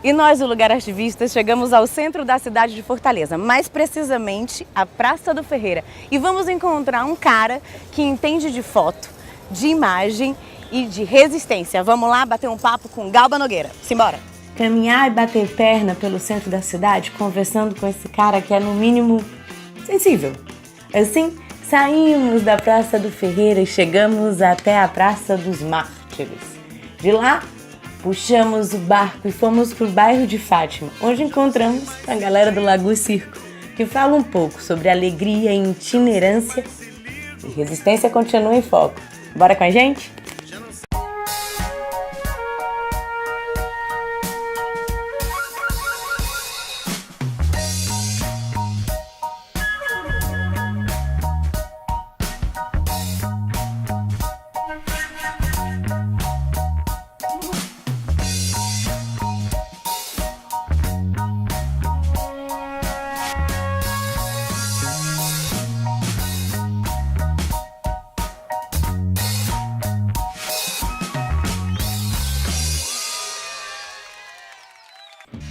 E nós, do Lugar Artivistas, chegamos ao centro da cidade de Fortaleza, mais precisamente a Praça do Ferreira. E vamos encontrar um cara que entende de foto, de imagem e de resistência. Vamos lá bater um papo com Galba Nogueira. Simbora! Caminhar e bater perna pelo centro da cidade, conversando com esse cara que é, no mínimo, sensível. Assim, saímos da Praça do Ferreira e chegamos até a Praça dos Mártires. De lá, puxamos o barco e fomos para o bairro de Fátima, onde encontramos a galera do Lagoa Circo, que fala um pouco sobre alegria e itinerância, e resistência continua em foco. Bora com a gente?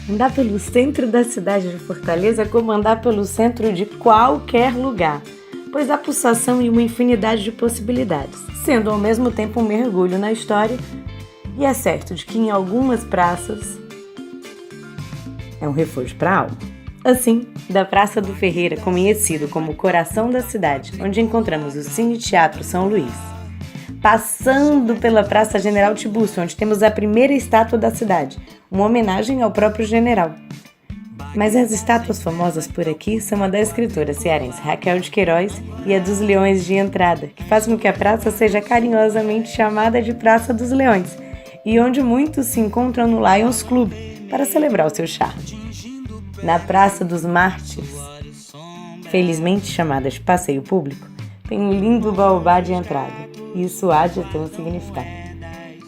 Andar pelo centro da cidade de Fortaleza é como andar pelo centro de qualquer lugar, pois há pulsação e uma infinidade de possibilidades, sendo ao mesmo tempo um mergulho na história, e é certo de que em algumas praças é um refúgio para a alma. Assim, da Praça do Ferreira, conhecido como o coração da cidade, onde encontramos o Cine Teatro São Luís, passando pela Praça General Tiburcio, onde temos a primeira estátua da cidade, uma homenagem ao próprio general. Mas as estátuas famosas por aqui são a da escritora cearense Raquel de Queiroz e a dos Leões de Entrada, que faz com que a praça seja carinhosamente chamada de Praça dos Leões, e onde muitos se encontram no Lions Club para celebrar o seu charme. Na Praça dos Mártires, felizmente chamada de passeio público, tem um lindo baobá de entrada, e isso há de ter um significado.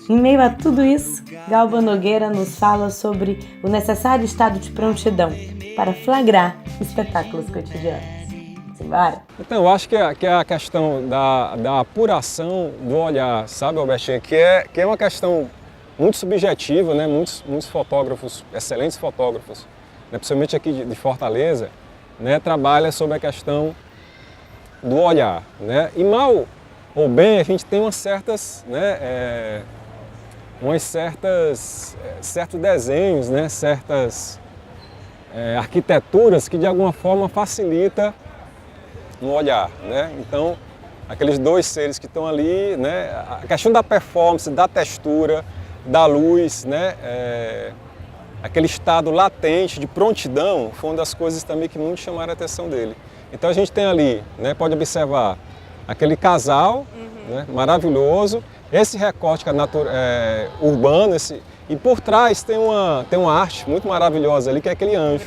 Em meio a tudo isso, Galba Nogueira nos fala sobre o necessário estado de prontidão para flagrar espetáculos cotidianos. Simbora? Então, eu acho que é a questão da apuração do olhar, sabe, Albertinha? Que é uma questão muito subjetiva, né? Muitos fotógrafos, excelentes fotógrafos, né? Principalmente aqui de Fortaleza, né? Trabalham sobre a questão do olhar, né? E mal ou bem, a gente tem certos desenhos, né? Certas arquiteturas que de alguma forma facilita no olhar, né? Então, aqueles dois seres que estão ali, né? A questão da performance, da textura, da luz, né? Aquele estado latente de prontidão foi uma das coisas também que muito chamaram a atenção dele. Então a gente tem ali, né? Pode observar aquele casal, né? Maravilhoso, esse recorte urbano, e por trás tem uma arte muito maravilhosa ali, que é aquele anjo,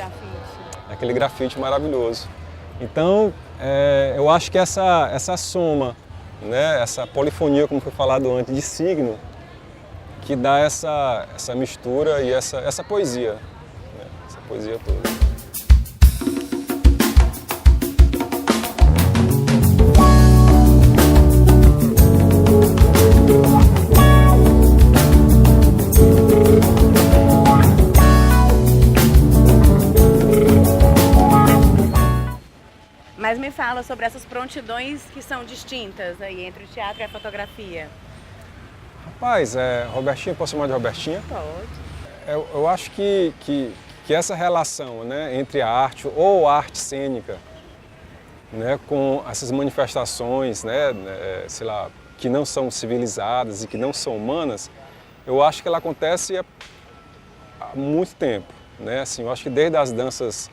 aquele grafite maravilhoso. Então, eu acho que essa soma, né, essa polifonia, como foi falado antes, de signo, que dá essa mistura e essa poesia, né, essa poesia toda. Mas me fala sobre essas prontidões que são distintas aí entre o teatro e a fotografia. Rapaz, Robertinha, posso chamar de Robertinha? Pode. Eu acho que essa relação, né, entre a arte ou a arte cênica, né, com essas manifestações, né, sei lá, que não são civilizadas e que não são humanas, eu acho que ela acontece há muito tempo, né? Assim, eu acho que desde as danças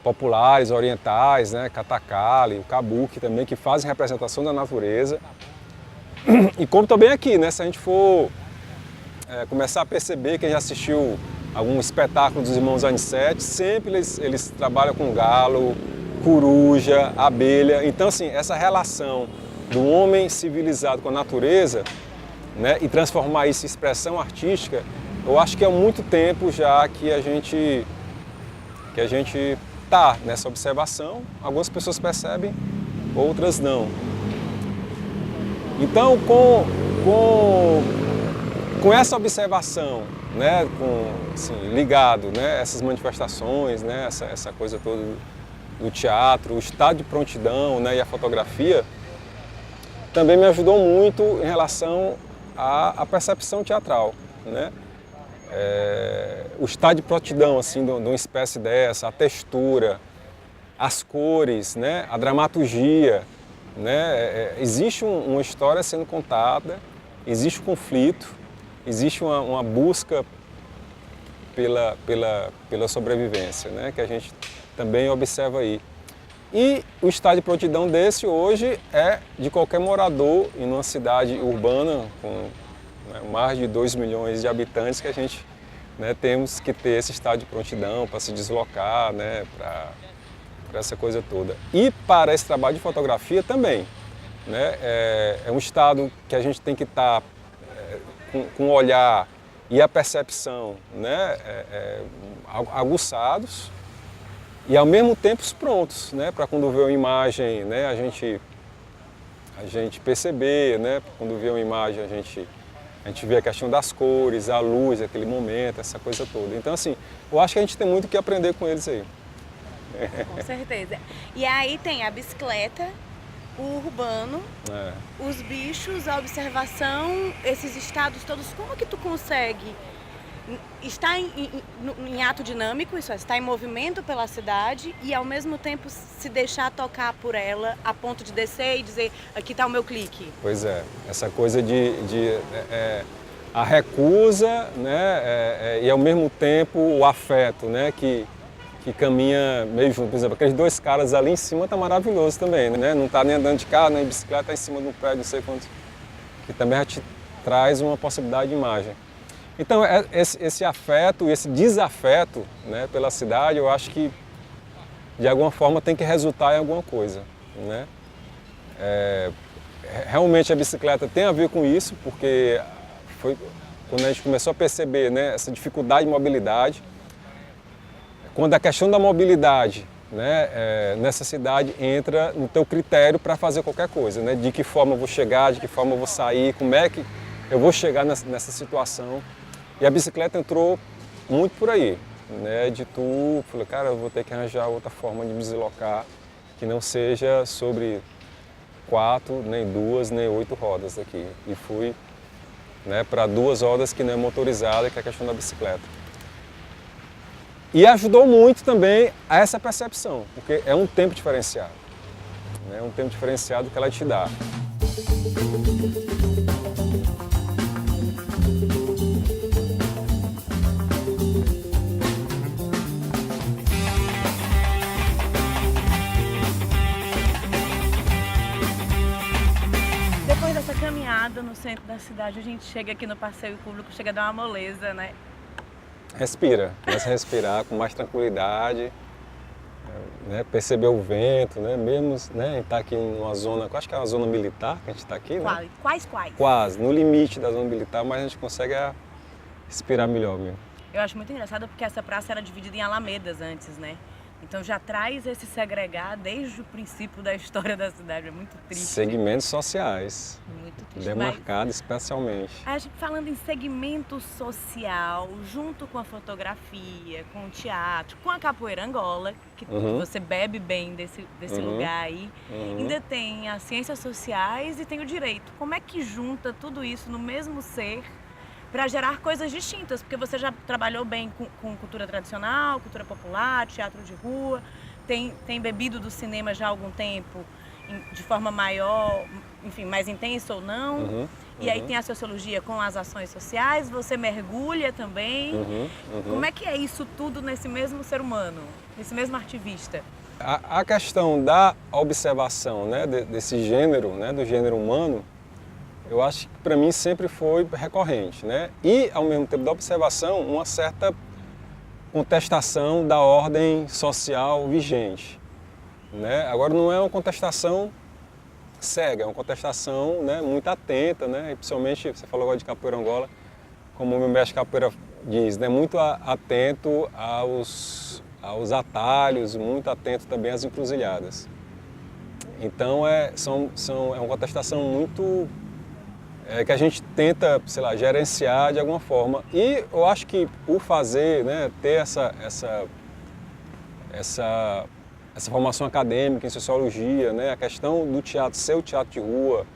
populares, orientais, né, Katakali, o Kabuki também, que fazem representação da natureza. E como também aqui, né, se a gente for começar a perceber, quem já assistiu algum espetáculo dos irmãos Aniceto, sempre eles trabalham com galo, coruja, abelha. Então, assim, essa relação do homem civilizado com a natureza, né, e transformar isso em expressão artística, eu acho que há muito tempo já que a gente está nessa observação. Algumas pessoas percebem, outras não. Então, com com essa observação, né, assim, ligado, né, essas manifestações, né, essa coisa toda do teatro, o estado de prontidão, né, e a fotografia, também me ajudou muito em relação à percepção teatral, né? O estado de prontidão, assim, de uma espécie dessa, a textura, as cores, né, a dramaturgia, né? Existe uma história sendo contada, existe um conflito, existe uma busca pela sobrevivência, né, que a gente também observa aí. E o estado de prontidão desse hoje é de qualquer morador em uma cidade urbana com, né, mais de 2 milhões de habitantes, que a gente, né, temos que ter esse estado de prontidão para se deslocar, né, para essa coisa toda. E para esse trabalho de fotografia também, né, é um estado que a gente tem que estar com o olhar e a percepção, né, aguçados, e ao mesmo tempo prontos, né, para quando vê uma imagem, né, a gente perceber, né, quando vê uma imagem a gente vê a questão das cores, a luz, aquele momento, essa coisa toda. Então, assim, eu acho que a gente tem muito o que aprender com eles aí. Com certeza. E aí tem a bicicleta, o urbano, os bichos, a observação, esses estados todos. Como que tu consegue estar em ato dinâmico, isso é, estar em movimento pela cidade e ao mesmo tempo se deixar tocar por ela a ponto de descer e dizer, aqui está o meu clique? Pois é, essa coisa a recusa, né, e ao mesmo tempo o afeto, né, que caminha meio junto. Por exemplo, aqueles dois caras ali em cima tá maravilhoso também, né? Não tá nem andando de carro, nem bicicleta, tá em cima de um prédio, não sei quanto, que também já te traz uma possibilidade de imagem. Então, esse afeto e esse desafeto, né, pela cidade, eu acho que de alguma forma tem que resultar em alguma coisa, né? Realmente a bicicleta tem a ver com isso, porque foi quando a gente começou a perceber, né, essa dificuldade de mobilidade. Quando a questão da mobilidade, né, nessa cidade entra no teu critério para fazer qualquer coisa, né? De que forma eu vou chegar, de que forma eu vou sair, como é que eu vou chegar nessa situação. E a bicicleta entrou muito por aí, né? De tu, falei, cara, eu vou ter que arranjar outra forma de me deslocar que não seja sobre 4, nem 2, nem 8 rodas aqui. E fui, né, para 2 rodas que não é motorizada, que é a questão da bicicleta. E ajudou muito também a essa percepção, porque é um tempo diferenciado, né? É um tempo diferenciado que ela te dá. Depois dessa caminhada no centro da cidade, a gente chega aqui no passeio público, chega a dar uma moleza, né? Respira, começa a respirar com mais tranquilidade, né? Perceber o vento, né? Mesmo, né, a gente está aqui numa zona, acho que é uma zona militar que a gente está aqui, né? Quais? Quase, no limite da zona militar, mas a gente consegue respirar melhor mesmo. Eu acho muito engraçado porque essa praça era dividida em alamedas antes, né? Então já traz esse segregar desde o princípio da história da cidade, é muito triste. Segmentos sociais. Muito triste. Demarcados especialmente. A gente falando em segmento social, junto com a fotografia, com o teatro, com a capoeira Angola, que você bebe bem desse lugar aí, ainda tem as ciências sociais e tem o direito. Como é que junta tudo isso no mesmo ser para gerar coisas distintas? Porque você já trabalhou bem com cultura tradicional, cultura popular, teatro de rua, tem bebido do cinema já há algum tempo, de forma maior, enfim, mais intensa ou não. E aí tem a sociologia com as ações sociais, você mergulha também. Como é que é isso tudo nesse mesmo ser humano, nesse mesmo artivista? A questão da observação, né, desse gênero, né, do gênero humano, eu acho que para mim sempre foi recorrente, né? E, ao mesmo tempo da observação, uma certa contestação da ordem social vigente, né? Agora não é uma contestação cega, é uma contestação, né, muito atenta, né? E principalmente, você falou agora de capoeira Angola, como o meu mestre capoeira diz, né, muito atento aos atalhos, muito atento também às encruzilhadas. Então é uma contestação muito que a gente tenta, sei lá, gerenciar de alguma forma. E eu acho que o fazer, né, ter essa formação acadêmica em sociologia, né, a questão do teatro ser o teatro de rua,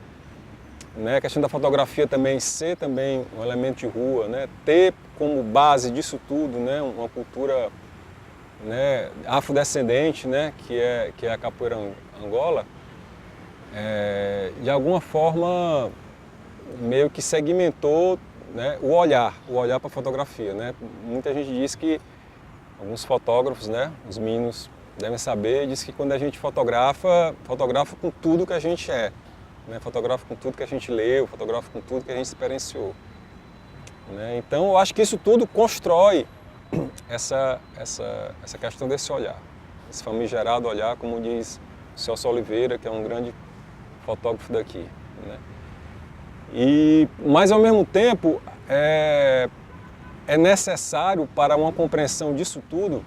né, a questão da fotografia também ser também um elemento de rua, né, ter como base disso tudo, né, uma cultura, né, afrodescendente, né, que é a capoeira Angola, de alguma forma meio que segmentou, né, o olhar para a fotografia, né. Muita gente diz que, alguns fotógrafos, né, os meninos devem saber, diz que quando a gente fotografa com tudo que a gente é, né, fotografa com tudo que a gente leu, fotografa com tudo que a gente experienciou, né. Então eu acho que isso tudo constrói essa questão desse olhar, esse famigerado olhar, como diz o Celso Oliveira, que é um grande fotógrafo daqui, né. Mas ao mesmo tempo é necessário, para uma compreensão disso tudo,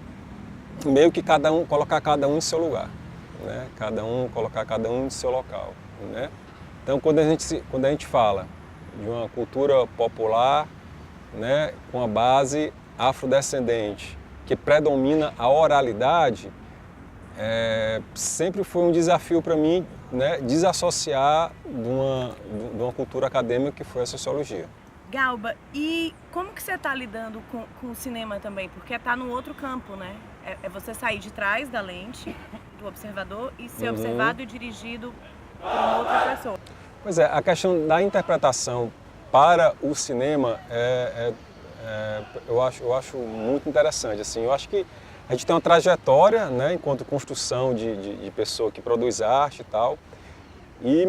meio que colocar cada um em seu lugar, né? Colocar cada um em seu local, né? Então quando a gente fala de uma cultura popular, né, com a base afrodescendente, que predomina a oralidade, sempre foi um desafio para mim, né, desassociar de uma cultura acadêmica que foi a sociologia. Galba, e como que você está lidando com o cinema também? Porque está no outro campo, né? É você sair de trás da lente do observador e ser observado e dirigido por uma outra pessoa. Pois é, a questão da interpretação para o cinema eu acho muito interessante. Assim, eu acho que a gente tem uma trajetória, né, enquanto construção de pessoa que produz arte e tal, e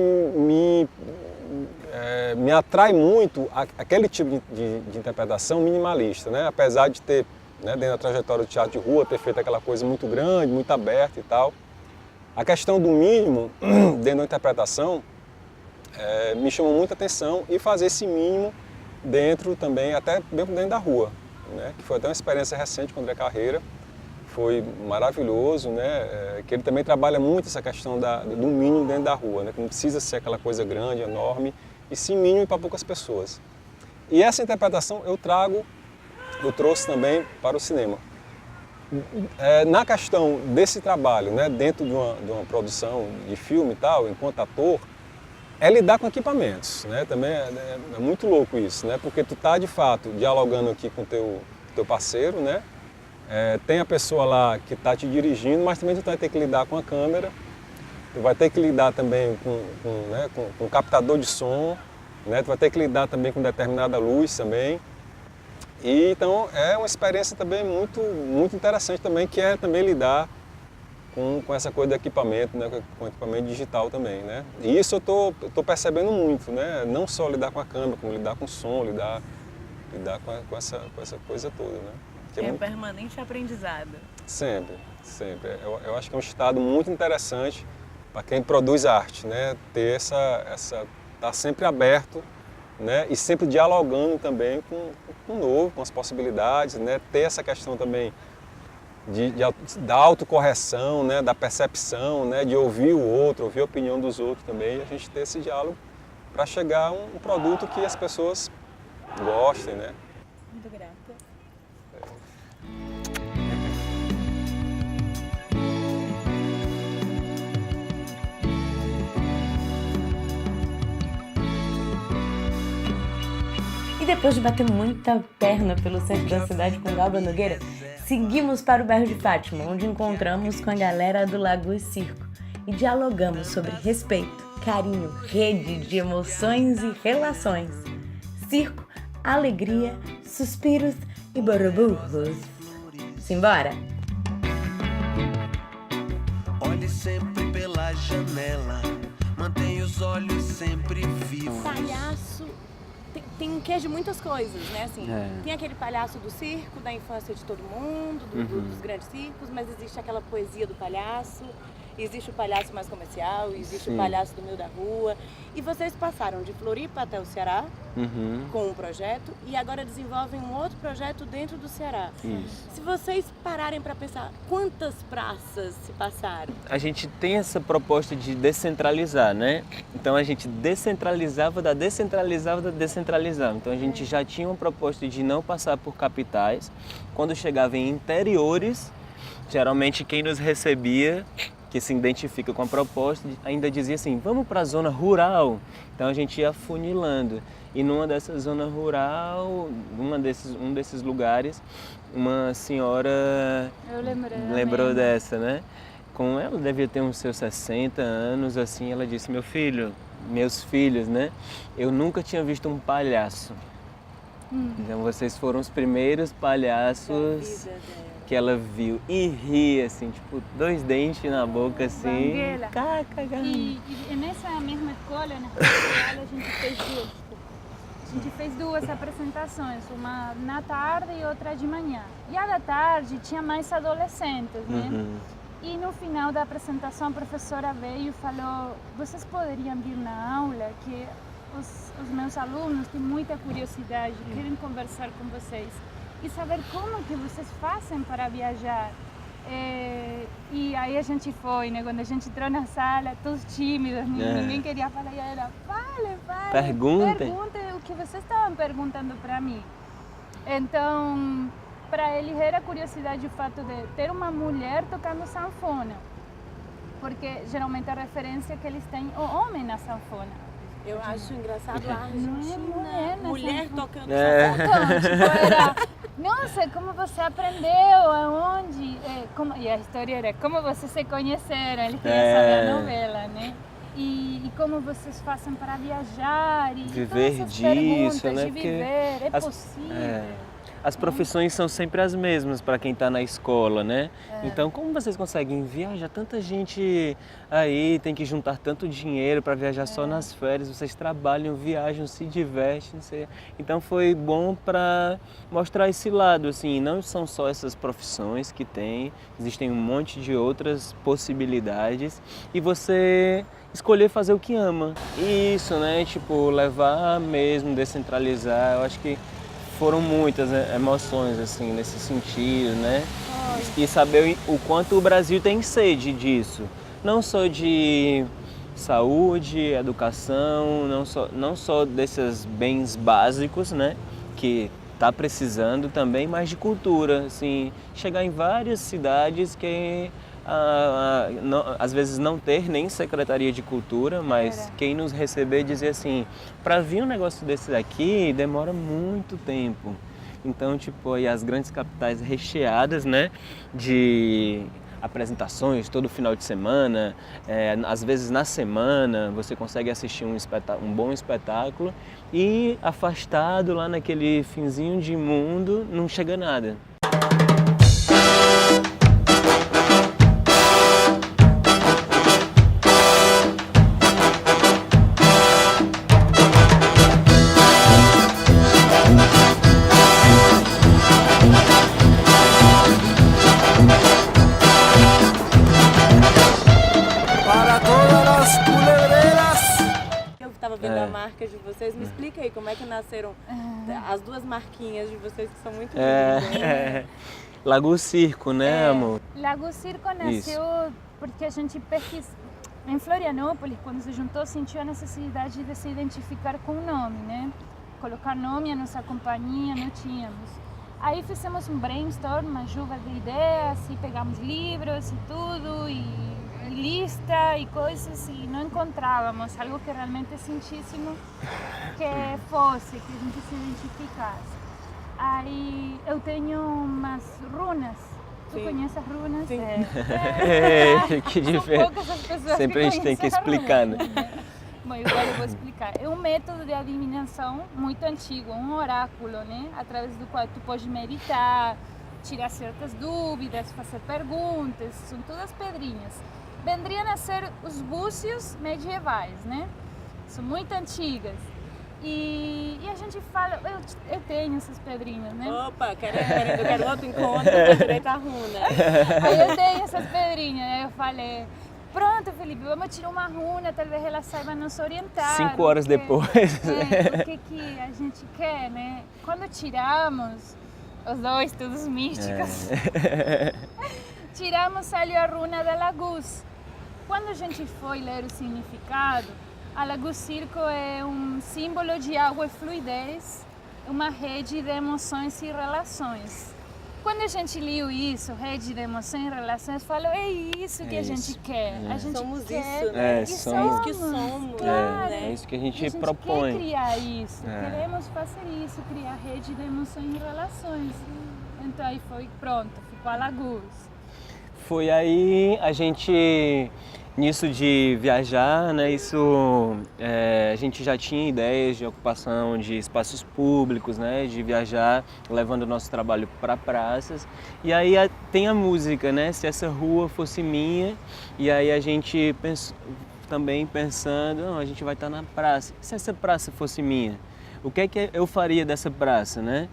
me atrai muito aquele tipo de interpretação minimalista, né? Apesar de ter, né, dentro da trajetória do teatro de rua, ter feito aquela coisa muito grande, muito aberta e tal. A questão do mínimo dentro da interpretação me chamou muita atenção, e fazer esse mínimo dentro também, até mesmo dentro da rua, né? Que foi até uma experiência recente com o André Carreira. Foi maravilhoso, né? Que ele também trabalha muito essa questão do mínimo dentro da rua, né? Que não precisa ser aquela coisa grande, enorme, e sim mínimo para poucas pessoas. E essa interpretação eu trouxe também para o cinema. Na questão desse trabalho, né, dentro de uma produção de filme e tal, enquanto ator, é lidar com equipamentos, né? Também é muito louco isso, né? Porque tu tá de fato dialogando aqui com o teu parceiro, né? Tem a pessoa lá que está te dirigindo, mas também tu vai ter que lidar com a câmera, tu vai ter que lidar também com o captador de som, né? Tu vai ter que lidar também com determinada luz também. E então é uma experiência também muito, muito interessante também, que é também lidar com essa coisa do equipamento, né? Com o equipamento digital também, né? E isso eu tô percebendo muito, né? Não só lidar com a câmera, como lidar com o som, lidar com essa coisa toda, né? É um permanente aprendizado. Sempre, sempre. Eu acho que é um estado muito interessante para quem produz arte, né? Ter tá sempre aberto, né? E sempre dialogando também com o novo, com as possibilidades, né? Ter essa questão também da autocorreção, né? Da percepção, né? De ouvir o outro, ouvir a opinião dos outros também, e a gente ter esse diálogo para chegar a um produto que as pessoas gostem, né? Muito grata. E depois de bater muita perna pelo centro da cidade com Galba Nogueira, seguimos para o bairro de Fátima, onde encontramos com a galera do Lagoas Circo e dialogamos sobre respeito, carinho, rede de emoções e relações, circo, alegria, suspiros e boroburros. Simbora! Olhe sempre pela janela, mantenha os olhos sempre vivos. Palhaço tem um quê de muitas coisas, né? Assim, tem aquele palhaço do circo, da infância de todo mundo, dos grandes circos, mas existe aquela poesia do palhaço. existe o palhaço mais comercial, existe Sim. o palhaço do meio da rua. E vocês passaram de Floripa até o Ceará com um projeto e agora desenvolvem um outro projeto dentro do Ceará. Isso. Se vocês pararem para pensar, quantas praças se passaram? A gente tem essa proposta de descentralizar, né? Então a gente descentralizava. Então a gente já tinha uma proposta de não passar por capitais. Quando chegava em interiores, geralmente quem nos recebia, que se identifica com a proposta, ainda dizia assim, vamos para a zona rural. Então a gente ia afunilando. E numa dessa zona rural, um desses lugares, uma senhora lembrou dessa, né? Com ela devia ter uns seus 60 anos, assim, ela disse, meus filhos, né? Eu nunca tinha visto um palhaço. Então vocês foram os primeiros palhaços que ela viu. E ria, assim, tipo, 2 dentes na boca, assim. E nessa mesma escola, na Portugal, a gente fez duas apresentações, uma na tarde e outra de manhã. E a da tarde tinha mais adolescentes, né? E no final da apresentação a professora veio e falou, vocês poderiam vir na aula, que os meus alunos têm muita curiosidade, querem conversar com vocês e saber como que vocês fazem para viajar. E aí a gente foi, né? Quando a gente entrou na sala, todos tímidos, ninguém queria falar, e ela, fale, perguntem o que vocês estavam perguntando para mim. Então, para eles era curiosidade o fato de ter uma mulher tocando sanfona, porque geralmente a referência que eles têm o homem na sanfona. Eu acho engraçado a Argentina, mulher tocando sanfona. Tipo, era, nossa, como você aprendeu, aonde? E a história era como vocês se conheceram, eles queriam saber a novela, né? E como vocês fazem para viajar e viver todas essas disso, perguntas né? de viver, é possível. As profissões são sempre as mesmas para quem está na escola, né? Então, como vocês conseguem viajar? Tanta gente aí tem que juntar tanto dinheiro para viajar só nas férias. Vocês trabalham, viajam, se divertem. Então, foi bom para mostrar esse lado, assim. Não são só essas profissões que tem, existem um monte de outras possibilidades. E você escolher fazer o que ama. Isso, né? Tipo, levar mesmo, descentralizar. Eu acho que foram muitas emoções, assim, nesse sentido, né? E saber o quanto o Brasil tem sede disso. Não só de saúde, educação, não só desses bens básicos, né? Que está precisando também, mas de cultura, assim. Chegar em várias cidades que às vezes não ter nem Secretaria de Cultura, mas quem nos receber dizer assim, para vir um negócio desse daqui demora muito tempo. Então, tipo, aí as grandes capitais recheadas, né, de apresentações todo final de semana, às vezes na semana você consegue assistir um bom espetáculo e afastado lá naquele finzinho de mundo não chega nada. A marca de vocês, me explica aí como é que nasceram as duas marquinhas de vocês que são muito lindas. Lago Circo, né, amor? Lago Circo nasceu porque a gente pesquisou em Florianópolis, quando se juntou, sentiu a necessidade de se identificar com o nome, né? Colocar nome à nossa companhia, não tínhamos. Aí fizemos um brainstorm, uma chuva de ideias, e pegamos livros e tudo, e lista e coisas, e não encontrávamos algo que realmente sentíssemos que fosse, que a gente se identificasse. Aí eu tenho umas runas. Tu conhece as runas? Sim. Que diferente. Sempre a gente tem que explicar, né? Bom, agora eu vou explicar. É um método de adivinação muito antigo, um oráculo, né? Através do qual tu pode meditar, tirar certas dúvidas, fazer perguntas, são todas pedrinhas. Venderiam a ser os búzios medievais, né? São muito antigas. E a gente fala, eu tenho essas pedrinhas, né? Opa, eu quero outro encontro para direito à runa. Aí eu tenho essas pedrinhas, aí eu falei, pronto, Felipe, vamos tirar uma runa, talvez ela saiba nos orientar. 5 horas depois. O que a gente quer, né? Quando tiramos, os dois, todos místicos, tiramos ali a runa da Laguz. Quando a gente foi ler o significado, a Laguz Circo é um símbolo de água e fluidez, uma rede de emoções e relações. Quando a gente leu isso, rede de emoções e relações, falou, é isso que a gente quer. A gente Somos quer, isso, né? e somos que somos. Claro. É isso que a gente E a gente propõe. quer criar isso, É. queremos fazer isso, criar rede de emoções e relações. Então aí foi pronto, ficou a Laguz. Foi aí a gente, nisso de viajar, né, a gente já tinha ideias de ocupação de espaços públicos, né, de viajar, levando o nosso trabalho para praças. E aí tem a música, né, se essa rua fosse minha, e aí a gente também pensando, não, a gente vai estar na praça, se essa praça fosse minha, o que é que eu faria dessa praça, né?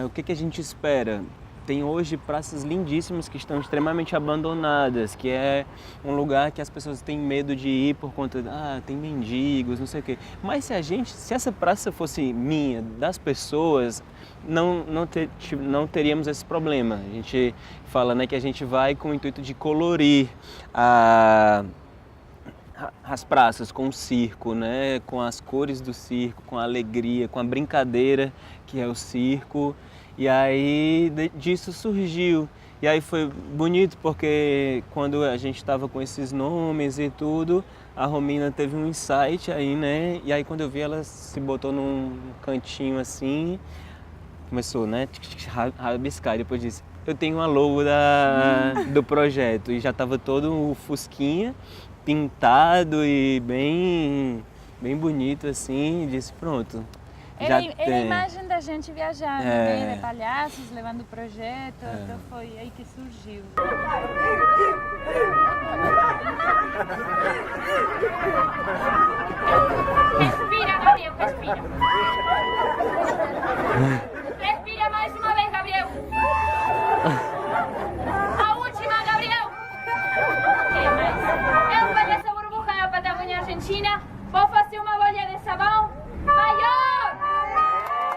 O que é que a gente espera? Tem hoje praças lindíssimas que estão extremamente abandonadas, que é um lugar que as pessoas têm medo de ir por conta, tem mendigos, não sei o quê. Mas se essa praça fosse minha, das pessoas, não teríamos esse problema. A gente fala, né, que a gente vai com o intuito de colorir as praças com o circo, né, com as cores do circo, com a alegria, com a brincadeira que é o circo. E aí disso surgiu. E aí foi bonito porque quando a gente estava com esses nomes e tudo, a Romina teve um insight aí, né? E aí quando eu vi, ela se botou num cantinho assim, começou, né, rabiscar. Depois disse, eu tenho uma logo do projeto. E já estava todo o fusquinha, pintado e bem bonito assim. E disse, pronto. Era a imagem da gente viajando, né? De palhaços, levando o projeto, então foi aí que surgiu. Respira, Gabriel, respira. Respira mais uma vez, Gabriel. A última, Gabriel. Ok, mas eu palhaço burbuja na Patagônia Argentina. Vou fazer uma bolha de sabão maior.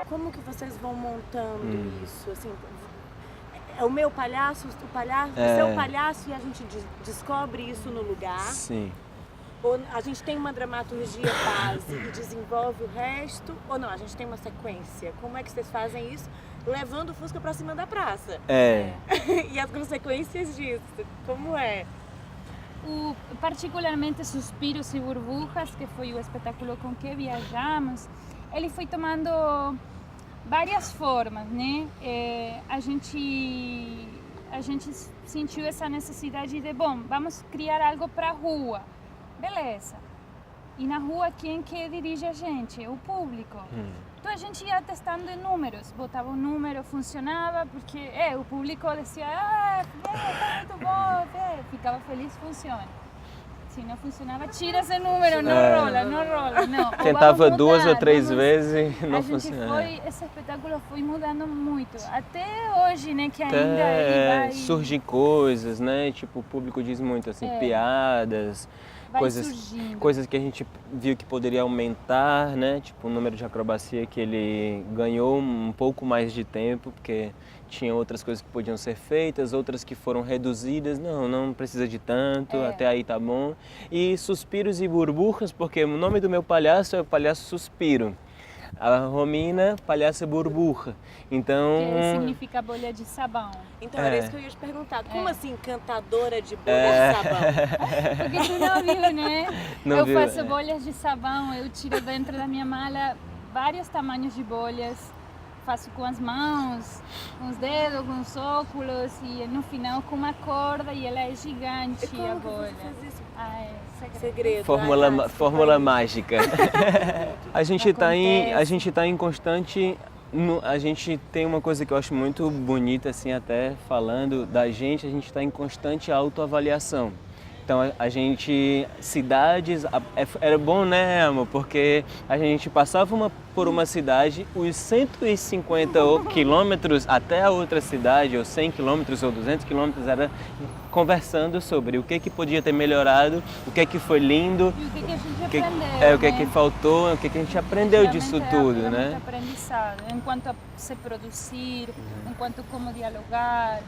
Como que vocês vão montando isso? Assim, é o meu palhaço, o seu palhaço, e a gente descobre isso no lugar? Sim. Ou a gente tem uma dramaturgia base e desenvolve o resto? Ou não, a gente tem uma sequência? Como é que vocês fazem isso? Levando o Fusca pra cima da praça. E as consequências disso, como é? Particularmente Suspiros e Burbujas, que foi o espetáculo com que viajamos, ele foi tomando várias formas, né? A gente sentiu essa necessidade de, vamos criar algo para a rua, beleza. E na rua, quem que dirige a gente? O público. Então a gente ia testando em números, botava um número, funcionava, porque o público dizia, tá muito bom, ficava feliz, funciona. Se não funcionava, tira esse número, não rola, não. Tentava 2 ou 3 vezes e não funcionava. Esse espetáculo foi mudando muito, até hoje, né, que ainda vai... Surgem coisas, né, tipo, o público diz muito assim, piadas, coisas que a gente viu que poderia aumentar, né, tipo o número de acrobacia que ele ganhou um pouco mais de tempo, porque tinha outras coisas que podiam ser feitas, outras que foram reduzidas, não precisa de tanto, até aí tá bom. E Suspiros e Burbujas, porque o nome do meu palhaço é o Palhaço Suspiro. A Romina, Palhaça Burbuja. Então... Que significa bolha de sabão. Então era isso que eu ia te perguntar. Como assim, cantadora de bolha de sabão? Porque tu não viu, né? Não viu, faço bolhas de sabão, eu tiro dentro da minha mala vários tamanhos de bolhas. Faço com as mãos, com os dedos, com os óculos e no final com uma corda e ela é gigante, Como a que bolha. você faz isso? É Segredo. Fórmula mágica. A gente tá em constante... A gente tem uma coisa que eu acho muito bonita, assim, até falando da gente, a gente está em constante autoavaliação. Então a gente, cidades, era bom, né, amor? Porque a gente passava por uma cidade, os 150 quilômetros até a outra cidade, ou 100 quilômetros ou 200 quilômetros, era conversando sobre o que podia ter melhorado, o que foi lindo, E o que a gente aprendeu, o que faltou, o que a gente aprendeu disso tudo, né? Muito aprendizado, enquanto a se produzir, enquanto como dialogar,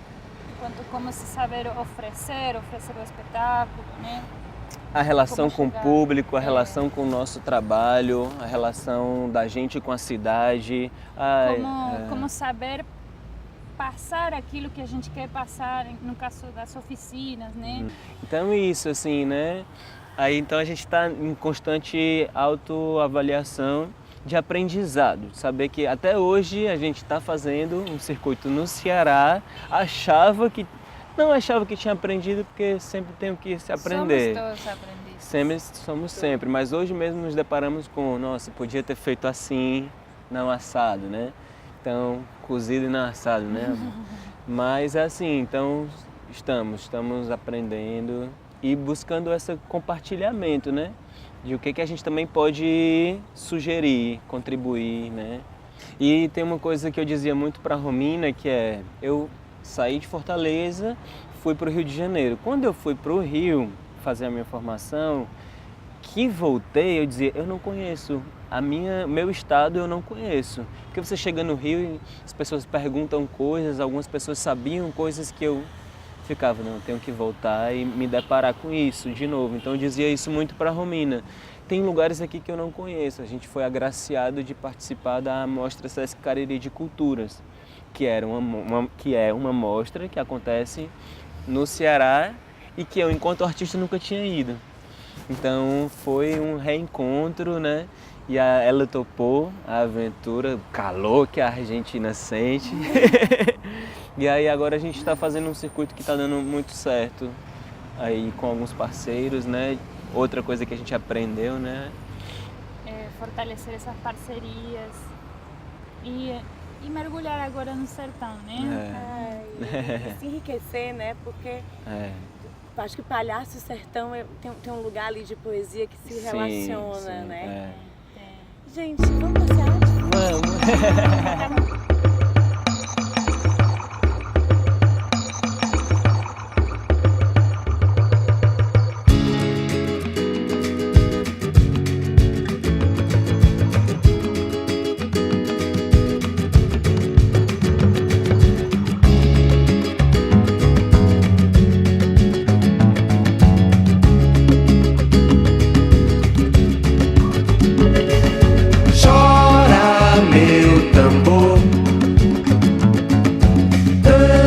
enquanto como se saber oferecer o espetáculo, né? A relação com o chegar. público, a relação com o nosso trabalho, a relação da gente com a cidade. Como saber passar aquilo que a gente quer passar, no caso das oficinas, né? Então isso, assim, né? Aí então a gente está em constante autoavaliação de aprendizado, saber que até hoje a gente está fazendo um circuito no Ceará, não achava que tinha aprendido, porque sempre tem que se aprender. Somos todos aprendizes. Somos sempre, mas hoje mesmo nos deparamos com, nossa, podia ter feito assim, não assado, né? Então, cozido e não assado, né? Mas é assim, então estamos aprendendo e buscando esse compartilhamento, né? De o que a gente também pode sugerir, contribuir, né? E tem uma coisa que eu dizia muito para a Romina, que é, eu saí de Fortaleza, fui para o Rio de Janeiro. Quando eu fui para o Rio fazer a minha formação, que voltei, eu dizia, eu não conheço, meu estado eu não conheço. Porque você chega no Rio e as pessoas perguntam coisas, algumas pessoas sabiam coisas que eu ficava, não, tenho que voltar e me deparar com isso de novo. Então eu dizia isso muito para a Romina. Tem lugares aqui que eu não conheço. A gente foi agraciado de participar da Mostra Sesc Cariri de Culturas, que é uma mostra que acontece no Ceará e que eu, enquanto artista, nunca tinha ido. Então foi um reencontro, né? E ela topou a aventura, o calor que a Argentina sente. E aí agora a gente está fazendo um circuito que está dando muito certo aí com alguns parceiros, né? Outra coisa que a gente aprendeu, né? É fortalecer essas parcerias e mergulhar agora no sertão, né? E se enriquecer, né? Porque acho que Palhaço e Sertão tem um lugar ali de poesia que se relaciona, né? Gente, vamos passear? Vamos!